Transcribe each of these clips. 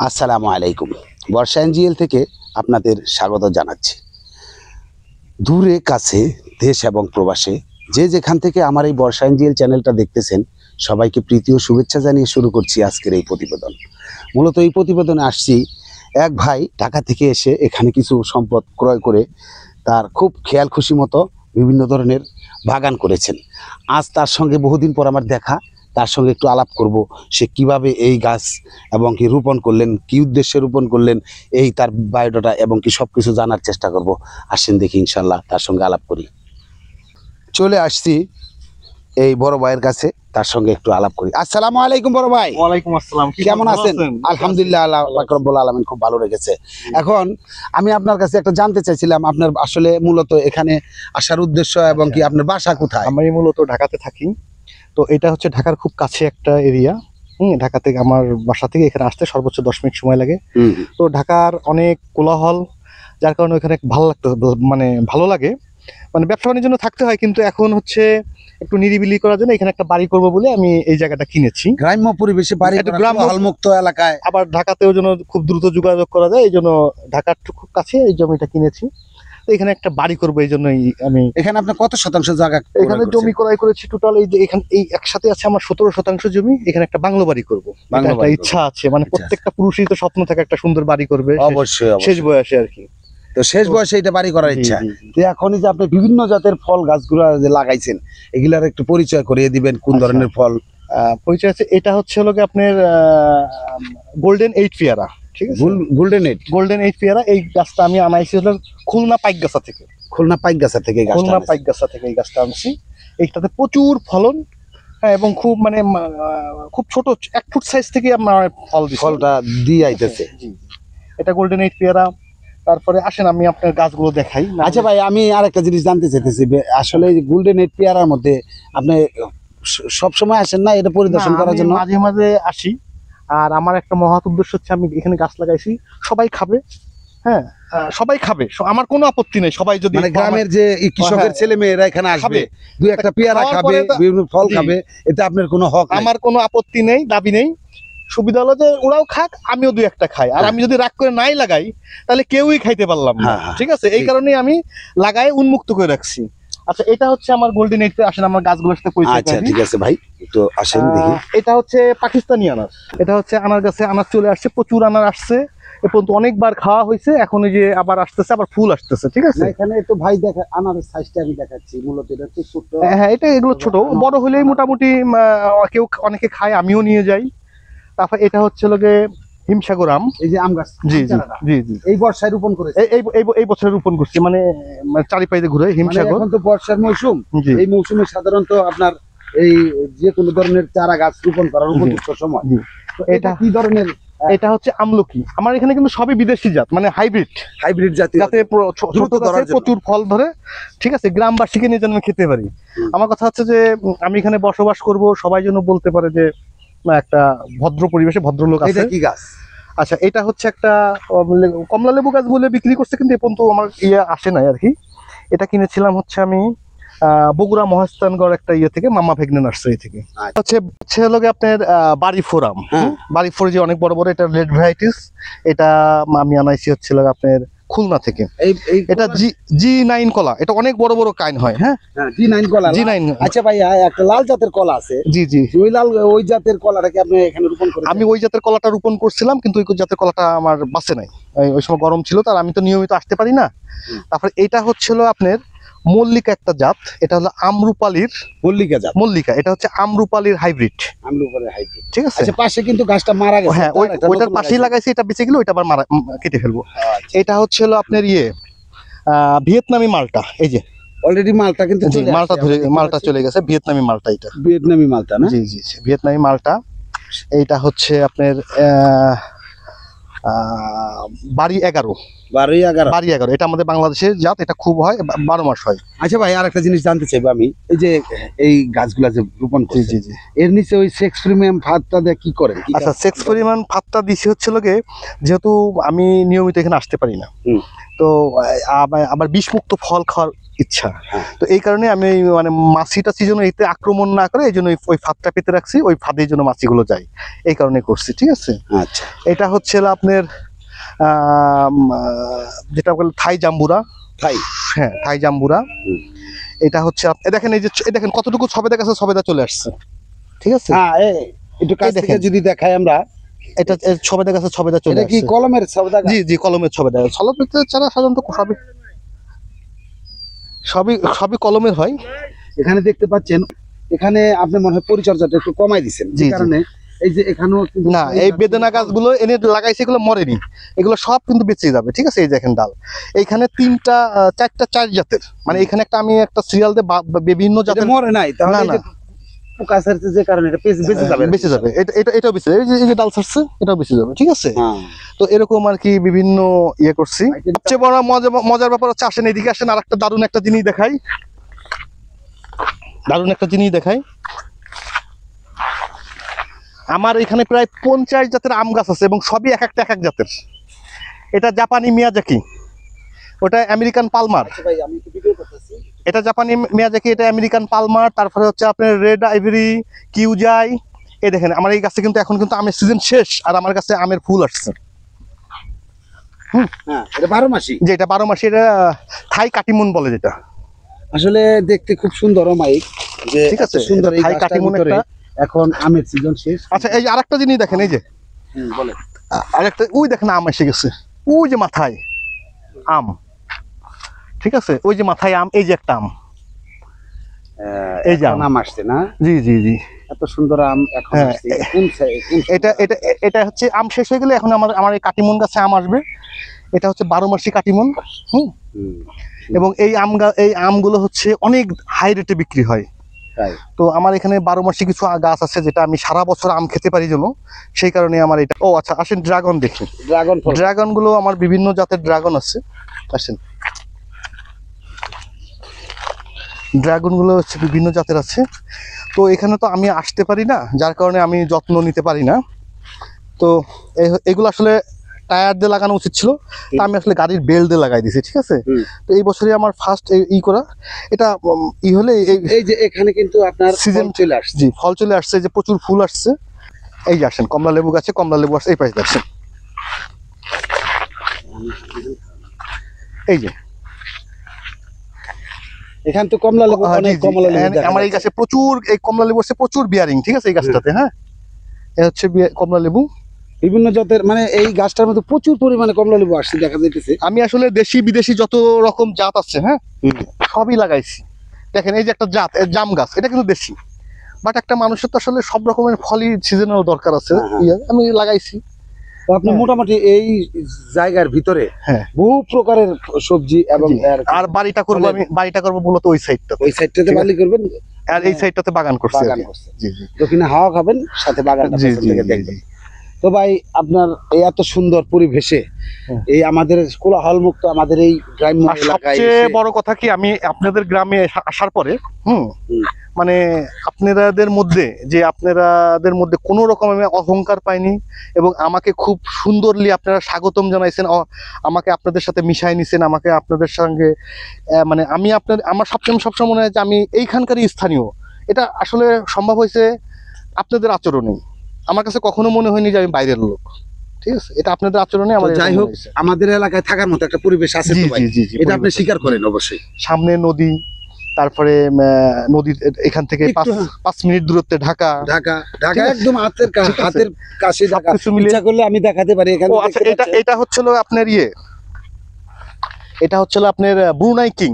আসসালামু আলাইকুম। বর্ষা এনজিএল থেকে আপনাদের স্বাগত জানাচ্ছি। দূরে কাছে দেশ এবং প্রবাসে যে যেখান থেকে আমার এই বর্ষা এনজিএল চ্যানেলটা দেখতেছেন, সবাইকে প্রীতি ও শুভেচ্ছা জানিয়ে শুরু করছি আজকের এই প্রতিবেদন। মূলত এই প্রতিবেদনে আসছি, এক ভাই ঢাকা থেকে এসে এখানে কিছু সম্পদ ক্রয় করে তার খুব খেয়াল খুশি মতো বিভিন্ন ধরনের বাগান করেছেন। আজ তার সঙ্গে বহুদিন পর আমার দেখা, তার সঙ্গে একটু আলাপ করব। সে কিভাবে এই গাছ এবং কি রোপণ করলেন, কি উদ্দেশ্যে রোপণ করলেন, এই তার বায়োডাটা এবং কি সব কিছু জানার চেষ্টা করব। আসেন দেখি ইনশাল্লাহ তার সঙ্গে আলাপ করি। চলে আসছি এই বড় ভাইয়ের কাছে, তার সঙ্গে একটু আলাপ করি। আসসালামু আলাইকুম বড় ভাই। ওয়ালাইকুম আসসালাম। কেমন আছেন? আলহামদুলিল্লাহ, আল্লাহ পাক রব্বুল আলামিন খুব ভালো রেখেছে। এখন আমি আপনার কাছে একটা জানতে চাইছিলাম, আপনার আসলে মূলত এখানে আসার উদ্দেশ্য এবং কি আপনার বাসা কোথায়? আমি মূলত ঢাকাতে থাকি। তো এটা হচ্ছে ঢাকার খুব কাছে একটা এরিয়া। ঢাকা থেকে আমার বাসা থেকে এখানে আসতে সর্বোচ্চ 10 মিনিট সময় লাগে। তো ঢাকার অনেক কোলাহল, যার কারণে ওখানে ভালো লাগতো, মানে ভালো লাগে, মানে ব্যবসা বাণিজ্যের জন্য থাকতে হয়, কিন্তু এখন হচ্ছে একটু নিরিবিলি করার জন্য এখানে একটা বাড়ি করবো বলে আমি এই জায়গাটা কিনেছি। গ্রাম্য পরিবেশে বাড়ি, একটু গ্রাম্য মুক্ত এলাকায়, আবার ঢাকাতেও যেন খুব দ্রুত যোগাযোগ করা যায়, এই জন্য ঢাকার খুব কাছে এই জমিটা কিনেছি। তো এখানে একটা বাড়ি করবো, এই জন্যই আমি। এখানে আপনার কত শতাংশ জায়গা? এখানে জমি ক্রয় করেছি টোটাল, এই যে এখানে এই একসাথে আছে আমার 17 শতাংশ জমি। এখানে একটা বাংলো বাড়ি করবো, একটা ইচ্ছা আছে, মানে প্রত্যেকটা পুরুষই তো স্বপ্ন থাকে একটা সুন্দর বাড়ি করবে অবশ্যই শেষ বয়সে আর কি। তো শেষ বয়সে এটা বাড়ি করার ইচ্ছা। তো এখনই যে আপনি বিভিন্ন জাতের ফল গাছগুলো যে লাগাইছেন, এগুলার একটু পরিচয় করিয়ে দিবেন, কোন ধরনের ফল? পরিচয় আছে, এটা হচ্ছে হলো আপনার গোল্ডেন 8 পেয়ারা। ঠিক আছে, গোল্ডেন 8 পেয়ারা। এই গাছটা আমি আনাইছি হলো খুলনা পাইকগাছা থেকে। খুলনা পাইকগাছা থেকে? খুলনা পাইকগাছা থেকে এই গাছটা আনছি। এইটাতে প্রচুর ফলন, হ্যাঁ, এবং খুব মানে খুব ছোট 1 ফুট সাইজ থেকে আমার ফলটা দিয়ে আইতেছে। এটা গোল্ডেন 8 পেয়ারা। তারপরে আসেন আমি আপনার গাছগুলো দেখাই। আচ্ছা ভাই, আমি আরেকটা জিনিস জানতে চাইতেছি, আসলে গোল্ডেন 8 পেয়ারার মধ্যে আপনি সব সময় আসেন না এটা পরিদর্শন করার জন্য? মাঝে মাঝে আসি। আর আমার একটা মহৎ উদ্দেশ্য হচ্ছে, আমি এখানে গাছ লাগাইছি, সবাই খাবে। হ্যাঁ, সবাই খাবে, আমার কোনো আপত্তি নেই। সবাই যদি মানে গ্রামের যে কৃষকের ছেলে মেয়েরা এখানে আসবে, দুই একটা পেয়ারা খাবে, বিভিন্ন ফল খাবে, এতে আপনার কোনো হক? আমার কোনো আপত্তি নেই, দাবি নেই। সুবিধা হলো যে ওরাও খাক, আমিও 2-1টা খাই। আর আমি যদি রাগ করে নাই লাগাই, তাহলে কেউই খাইতে পারলাম না। ঠিক আছে, এই কারণেই আমি লাগাই উন্মুক্ত করে রাখছি। আচ্ছা, এটা হচ্ছে আমার গোল্ডেন 8। আসেন আমার গাছগুলোর সাথে পরিচয়। আচ্ছা ঠিক আছে ভাই, একটু আসেন দেখি। এটা হচ্ছে পাকিস্তানি আনার। এটা হচ্ছে আনার গাছে আনার চলে আসছে, প্রচুর আনার আসছে এ পর্যন্ত, অনেকবার খাওয়া হয়েছে। এখন এই যে আবার আসতেছে, আবার ফুল আসতেছে। ঠিক আছে, এখানে তো ভাই দেখা আনারের সাইজটা আমি দেখাচ্ছি, মূলত এটা খুব ছোট। হ্যাঁ, এটা এগুলো ছোট, বড় হলেই মোটামুটি কেউ অনেকে খায়, আমিও নিয়ে যাই। তারপর এটা হচ্ছে লোকে হিমসাগর আম। এই যে আম গাছ, জি জি জি জি, এই বর্ষায় রোপণ করেছে। এই বছর রোপণ করছি, মানে চারিপাশে ঘুরে হিমসাগর। এখন তো বর্ষার মৌসুম, এই মৌসুমে সাধারণত আপনার এই যে কোনো ধরনের চারা গাছ রোপণ করার উপযুক্ত সময়। এটা কি ধরনের? এটা হচ্ছে আমলকি। আমার এখানে কিন্তু সবই বিদেশি জাত, মানে হাইব্রিড জাতি, যাতে প্রচুর ফল ধরে। ঠিক আছে, গ্রামবাসীকে নিয়ে যেন আমি খেতে পারি। আমার কথা হচ্ছে যে আমি এখানে বসবাস করব, সবাই যেন বলতে পারে যে না, একটা ভদ্র পরিবেশে ভদ্রলোক আছে। এটা কি গাছ? আচ্ছা, এটা হচ্ছে একটা কমলা লেবু গাছ বলে বিক্রি করছে, কিন্তু এ পর্যন্ত আমার আসে নাই আর কি। এটা কিনেছিলাম হচ্ছে আমি বগুড়া মহাস্থানগড় একটা থেকে, মামা ভেগনে নার্সারি থেকে। হচ্ছে লোকে আপনার বাড়ি ফোরাম। বাড়ি ফোর যে অনেক বড় বড়, এটা রেড ভ্যারাইটিস। এটা আমি আনাইছি হচ্ছে আপনার খুলনা থেকে। এটা G9 কলা, এটা অনেক বড় বড় কাইন হয়। হ্যাঁ, G9 কলা। G9। আচ্ছা ভাই, একটা লাল জাতের কলা আছে। জি জি, ওই জাতের কলাটাকে আপনি এখানে রোপণ করেছেন? আমি ওই জাতের কলাটা রোপণ করছিলাম, কিন্তু ওই জাতের কলাটা আমার বাঁচে নাই। ওই সময় গরম ছিল, তার আমি তো নিয়মিত আসতে পারি না। তারপরে এটা হচ্ছিল আপনার মল্লিকা একটা জাত। এটা হলো আমরুপালির মল্লিকা। এটা হচ্ছে আমরুপালির হাইব্রিড। ঠিক আছে, পাশে কিন্তু গাছটা মারা গেছে। হ্যাঁ, ওইটার পাশেই লাগাইছি, এটা বেঁচে গেল, ওইটা আবার কেটে ফেলবো। এটা হচ্ছে হলো আপনার ভিয়েতনামি মালটা। এই যে অলরেডি মালটা কিন্তু মালটা চলে গেছে, ভিয়েতনামি মালটা। এটা ভিয়েতনামি মালটা না? জি জি, ভিয়েতনামি মালটা। এইটা হচ্ছে আপনার বাড়ি 11। এটা আমাদের বাংলাদেশের জাত, এটা খুব হয়, 12 মাস হয়। আচ্ছা ভাই, আর একটা জিনিস জানতে চাইবো আমি, এই যে এই গাছগুলা যে রোপণ করছি, এর নিচে ওই সেক্স প্রিমিয়াম ফাঁদটা দিয়ে কি করেন? আচ্ছা, সেক্স প্রিমিয়াম ফাঁদটা দিছি হচ্ছে লোকে, যেহেতু আমি নিয়মিত এখানে আসতে পারি না, তো আবার বিষমুক্ত ফল খাওয়ার ইচ্ছা। হ্যাঁ। তো এই কারণে আমি মানে মাছিটা যেন এতে আক্রমণ না করে এই জন্য ওই ফাঁদটা পেতে রাখছি, ওই ফাঁদের জন্য মাছিগুলো যায়, এই কারণে করছি। ঠিক আছে, আচ্ছা, এটা হচ্ছে আপনার যেটা বলে থাই জাম্বুরা। তাই হ্যাঁ, থাই জাম্বুরা। হুম। এটা হচ্ছে দেখেন, এই যে দেখেন কতটুকু সবেদা গাছে সবেদা চলে আসছে। ঠিক আছে, হ্যাঁ, একটু কাছ থেকে দেখেন। যদি দেখাই আমরা, এটা সবেদা গাছে সবেদা চলে এটা কি আসছে। কলমের সবেদা গাছ? জি জি, কলমের সবেদা। সবেদা ছাড়া সাধারণত সবই কলমের হয়। এখানে দেখতে পাচ্ছেন, এখানে আপনি মনে হয় পরিচর্যাটা একটু কমাই দিচ্ছেন, জি, যে জি। কারণে এই যে এখানেও কিন্তু না, এই বেদানা গাছগুলো এনে লাগাইছে, এগুলো মরেনি, এগুলো সব কিন্তু বেঁচে যাবে। ঠিক আছে, এই দেখেন ডাল, এইখানে চার জাতের, মানে এখানে আমি একটা সিরিয়াল দিয়ে বিভিন্ন এটা জাতের। মরে নাই, তাহলে না, এই না, যে পোকা ছাড়ছে যে কারণে এটা বেঁচে যাবে। বেঁচে যাবে। এটাও বেঁচে যাবে, এই যে ডাল ছাড়ছে, এটাও বেঁচে যাবে। ঠিক আছে, হ্যাঁ। তো এরকম আর কি বিভিন্ন ইয়ে করছি। সবচেয়ে বড় মজার ব্যাপার হচ্ছে, আসেন এদিকে আসেন, আর একটা দারুণ একটা জিনিস দেখাই। আমার এখানে প্রায় 50 জাতের আম গাছ আছে, এবং সবই এক একটা জাতের। এটা জাপানি মিয়াজাকি, ওটা আমেরিকান পালমার। আচ্ছা ভাই, আমি একটু ভিডিও করতেছি। এটা জাপানি মিয়াজাকি, এটা আমেরিকান পালমার। তারপরে হচ্ছে আপনার রেড আইভরি, কিউজাই। এই দেখেন, আমার এই গাছে কিন্তু এখন কিন্তু আমের সিজন শেষ, আর আমার কাছে আমের ফুল আসছে। হ্যাঁ, এটা 12 মাসি। যে এটা 12 মাসি, এটা থাই কাটিমুন বলে, যেটা আসলে দেখতে খুব সুন্দর মাইক, যে ঠিক আছে, এত সুন্দর এটা এই থাই গাছটার কাটিমুন ভিতরে একটা। এখন আমের সিজন শেষ। আচ্ছা, এই যে আরেকটা জিনিস দেখেন, এই যে বলে আরেকটা, ওই দেখেন আম এসে গেছে, ওই যে মাথায় আম। ঠিক আছে, ওই যে মাথায় আম, এই যে একটা আম, এই যে আম। আম আসছে না? জি জি জি, এত সুন্দর আম এখন হ্যাঁ, আসছে। কোন এটা হচ্ছে আম শেষ হয়ে গেলে এখন আমার এই কাটিমন গাছে আম আসবে। এটা হচ্ছে 12 মাসি কাটিমন। হুম, এবং এই আমগুলো হচ্ছে অনেক হাই রেটে বিক্রি হয়। তাই? তো আমার এখানে 12 মাসি কিছু গাছ আছে, যেটা আমি সারা বছর আম খেতে পারি জন্য, সেই কারণে আমার এটা। ও আচ্ছা, আসেন ড্রাগন দেখি। ড্রাগন ফল। ড্রাগন গুলো আমার বিভিন্ন জাতের ড্রাগন আছে, আসেন। ড্রাগন গুলো হচ্ছে বিভিন্ন জাতের আছে। তো এখানে তো আমি আসতে পারি না, যার কারণে আমি যত্ন নিতে পারি না। তো এগুলো আসলে টায়ার দিয়ে লাগানো উচিত ছিল, তা আমি আসলে গাড়ির বেল্ট দিয়ে লাগাই দিয়েছি। ঠিক আছে, তো এই বছরই আমার ফার্স্ট করা এটা। হলে এই যে এখানে কিন্তু আপনার সিজন চলে আসছে। জি, ফল চলে আসছে, যে প্রচুর ফুল আসছে। এই যে আসেন, কমলা লেবু গাছে কমলা লেবু আসছে, এই পাশে আসছেন, এই যে এখান তো কমলা লেবু, অনেক কমলা লেবু দেখা আমার এই যাচ্ছে। গাছে প্রচুর, এই কমলা লেবু আসছে প্রচুর বিয়ারিং। ঠিক আছে, এই গাছটাতে। হ্যাঁ, এ হচ্ছে কমলা লেবু। বিভিন্ন জাতের, মানে এই গাছটার মধ্যে প্রচুর পরিমাণে কমলা লেবু আসছে দেখা যাইতেছে। আমি আসলে দেশি বিদেশি যত রকম জাত আছে, হ্যাঁ, সবই লাগাইছি। দেখেন, এই যে একটা জাত জাম গাছ, এটা কিন্তু দেশি, বাট একটা মানুষের তো আসলে সব রকমের ফলই সিজনাল দরকার আছে। আমি লাগাইছি। তো আপনি মোটামুটি এই জায়গার ভিতরে হ্যাঁ বহু প্রকারের সবজি এবং আর বাড়িটা করবো মূলত ওই সাইডটা, ওই সাইডটাতে বালি করবেন, আর এই সাইডটাতে বাগান করছি। বাগান করছে। জি জি দক্ষিণে হাওয়া খাবেন, সাথে বাগানটা জি পেছন জি থেকে জি দেখবেন। জি। তো ভাই, আপনার এই এত সুন্দর পরিবেশে, এই আমাদের কোলাহল মুক্ত আমাদের এই গ্রাম্য আর এলাকায় সবচেয়ে এসে- বড় কথা কি, আমি আপনাদের গ্রামে আসার পরে হুম। মানে আপনাদের মধ্যে কোনো রকম আমি অহংকার পাইনি, এবং আমাকে খুব সুন্দরলি আপনারা স্বাগতম জানাইছেন, আমাকে আপনাদের সাথে মিশাই নিছেন, আমাকে আপনাদের সঙ্গে মানে আমার সবসময় মনে হয় যে আমি এইখানকারই স্থানীয়। এটা আসলে সম্ভব হয়েছে আপনাদের আচরণে। আমার কাছে কখনো মনে হয়নি যে আমি বাইরের লোক। ঠিক আছে, এটা আপনাদের আচরণে আমার তো যাই হোক, আমাদের এলাকায় থাকার মতো একটা পরিবেশ আছে তো ভাই, এটা আপনি স্বীকার করেন অবশ্যই। সামনে নদী, তারপরে নদীর এখান থেকে একটু 5 মিনিট দূরত্বে ঢাকা। ঢাকা ঠিক আছে। একদম হাতের ঠিক আছে। হাতের কাছে ঢাকা। সবকিছু মিলে- ইচ্ছা করলে আমি দেখাতে পারি এখানে। ও আচ্ছা, এটা হচ্ছিল আপনার এটা হচ্ছিল আপনার ব্রুনাই কিং।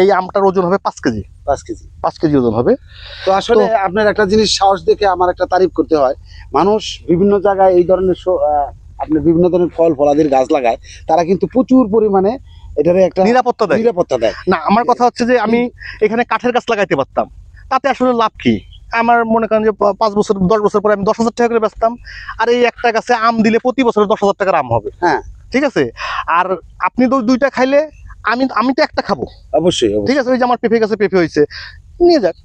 এই আমটার ওজন হবে 5 কেজি। 5 কেজি ওজন হবে। তো আসলে আপনার একটা জিনিস সাহস দেখে আমার একটা তারিফ করতে হয়। মানুষ বিভিন্ন জায়গায় এই ধরনের আপনার বিভিন্ন ধরনের ফল ফলাদির গাছ লাগায়, তারা কিন্তু প্রচুর পরিমাণে এটারে একটা নিরাপত্তা দেয়। না, আমার কথা হচ্ছে যে আমি এখানে কাঠের গাছ লাগাইতে পারতাম, তাতে আসলে লাভ কি? আমার মনে করেন যে 5 বছর 10 বছর পরে আমি 10,000 টাকা করে বেচতাম, আর এই একটা গাছে আম দিলে প্রতি বছর 10,000 টাকার আম হবে। হ্যাঁ, ঠিক আছে। আর আপনি তো 2টা খাইলে আমি তো একটা খাবো। অবশ্যই। ঠিক আছে, ওই যে আমার পেঁপে গাছে পেঁপে হয়েছে, নিয়ে যাক।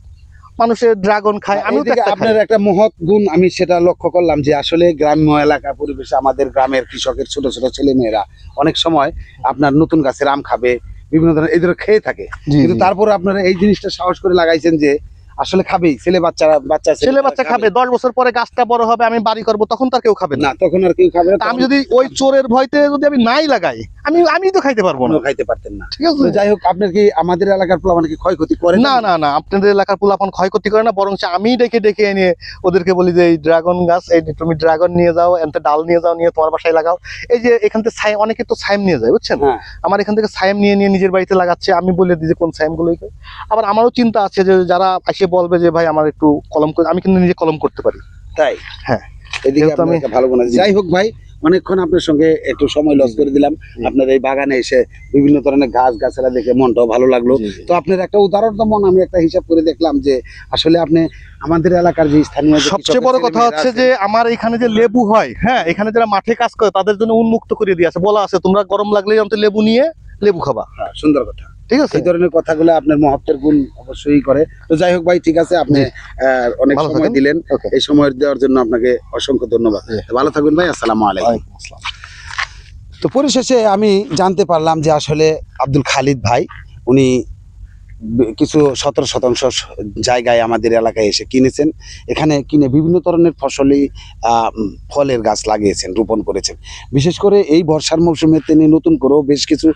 মানুষের ড্রাগন খায়, আমিও তো একটা খাই। আপনার একটা মহৎ গুণ আমি সেটা লক্ষ্য করলাম, যে আসলে গ্রাম্য এলাকা পরিবেশে আমাদের গ্রামের কৃষকের ছোট ছোট ছেলে মেয়েরা অনেক সময় আপনার নতুন গাছের আম খাবে, বিভিন্ন ধরনের এই ধরনের খেয়ে থাকে, জি, কিন্তু জি। তারপরে আপনারা এই জিনিসটা সাহস করে লাগাইছেন যে আসলে খাবেই, ছেলে বাচ্চা খাবে, 10 বছর পরে গাছটা বড় হবে, আমি বাড়ি করবো, তখন তার কেউ খাবে না। না, তখন আর কেউ খাবে না। তা আমি যদি ওই চোরের ভয়তে যদি আমি নাই লাগাই, আমি তো খাইতে পারবো না, তখনও খাইতে পারতেন না। ঠিক আছে? তো যাই হোক, আপনার কি আমাদের এলাকার পোলাপান কি ক্ষয়ক্ষতি করে না না না, আপনাদের এলাকার পোলাপান ক্ষয়ক্ষতি করে না, বরং আমি ডেকে এনে ওদেরকে বলি যে এই ড্রাগন গাছ, এই তুমি ড্রাগন নিয়ে যাও, এনতে ডাল নিয়ে যাও, নিয়ে তোমার বাসায় লাগাও। এই যে এখান থেকে অনেকে তো সাইম নিয়ে যায়, বুঝছেন? হ্যাঁ। আমার এখান থেকে সাইম নিয়ে নিজের বাড়িতে লাগাচ্ছে, আমি বলে দিই যে কোন সাইম গুলো। আবার আমারও চিন্তা আছে যে যারা এসে বলবে যে ভাই আমার একটু কলম করে, আমি কিন্তু নিজে কলম করতে পারি। তাই? হ্যাঁ। এদিকে যেহেতু আমি ভালো মনে হয়। যাই হোক ভাই, অনেকক্ষণ আপনার সঙ্গে একটু সময় লস করে দিলাম। আপনার এই বাগানে এসে বিভিন্ন ধরনের গাছগাছালা দেখে মনটাও ভালো লাগলো। তো আপনার একটা উদাহরণ আমি একটা হিসাব করে দেখলাম যে আসলে আপনি আমাদের এলাকার যে স্থানীয় যে সবচেয়ে বড় কৃষকের কথা ছেলেমেয়েরা হচ্ছে আছে, যে আমার এখানে যে লেবু হয়, হ্যাঁ, এখানে যারা মাঠে কাজ করে তাদের জন্য উন্মুক্ত করে দিয়ে আছে, বলা আছে তোমরা গরম লাগলেই অন্তত লেবু নিয়ে লেবু খাবা। হ্যাঁ, সুন্দর কথা। ঠিক আছে? এই ধরনের কথাগুলো আপনার মহত্বের গুণ অবশ্যই করে। তো যাই হোক ভাই, ঠিক আছে, আপনি অনেক ভালো সময় থাকেন। দিলেন। Okay. এই সময় দেওয়ার জন্য আপনাকে অসংখ্য ধন্যবাদ। জি। ভালো থাকবেন ভাই, আসসালামু আলাইকুম। ওয়ালাইকুম আসসালাম। তো পরিশেষে আমি জানতে পারলাম যে আসলে আব্দুল খালিদ ভাই উনি কিছু 17% জায়গায় আমাদের এলাকায় এসে কিনেছেন। এখানে কিনে বিভিন্ন ধরনের ফলের গাছ লাগিয়েছেন, রোপণ করেছেন। বিশেষ করে এই বর্ষার মৌসুমে তিনি নতুন করেও বেশ কিছু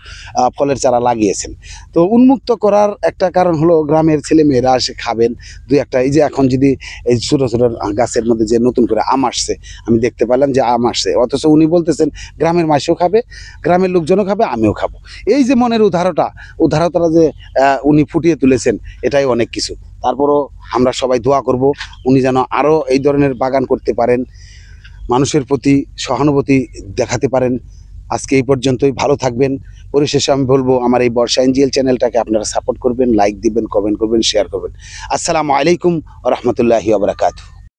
ফলের চারা লাগিয়েছেন। তো উন্মুক্ত করার একটা কারণ হলো গ্রামের ছেলেমেয়েরা এসে খাবেন দুই একটা। এই যে এখন যদি এই ছোটো ছোটো গাছের মধ্যে যে নতুন করে আম আসছে, আমি দেখতে পেলাম যে আম আসছে, অথচ উনি বলতেছেন গ্রামের মাসেও খাবে, গ্রামের লোকজনও খাবে, আমিও খাবো। এই যে মনের উদারতা যে উনি ফুটিয়ে তুলেছেন, এটাই অনেক কিছু। তারপরও আমরা সবাই দোয়া করব উনি যেন আরও এই ধরনের বাগান করতে পারেন, মানুষের প্রতি সহানুভূতি দেখাতে পারেন। আজকে এই পর্যন্তই, ভালো থাকবেন। পরিশেষে আমি বলবো আমার এই বর্ষা এনজিএল চ্যানেলটাকে আপনারা সাপোর্ট করবেন, লাইক দিবেন, কমেন্ট করবেন, শেয়ার করবেন। আসসালামু আলাইকুম ওয়া রাহমাতুল্লাহি ওয়া বারাকাতুহু।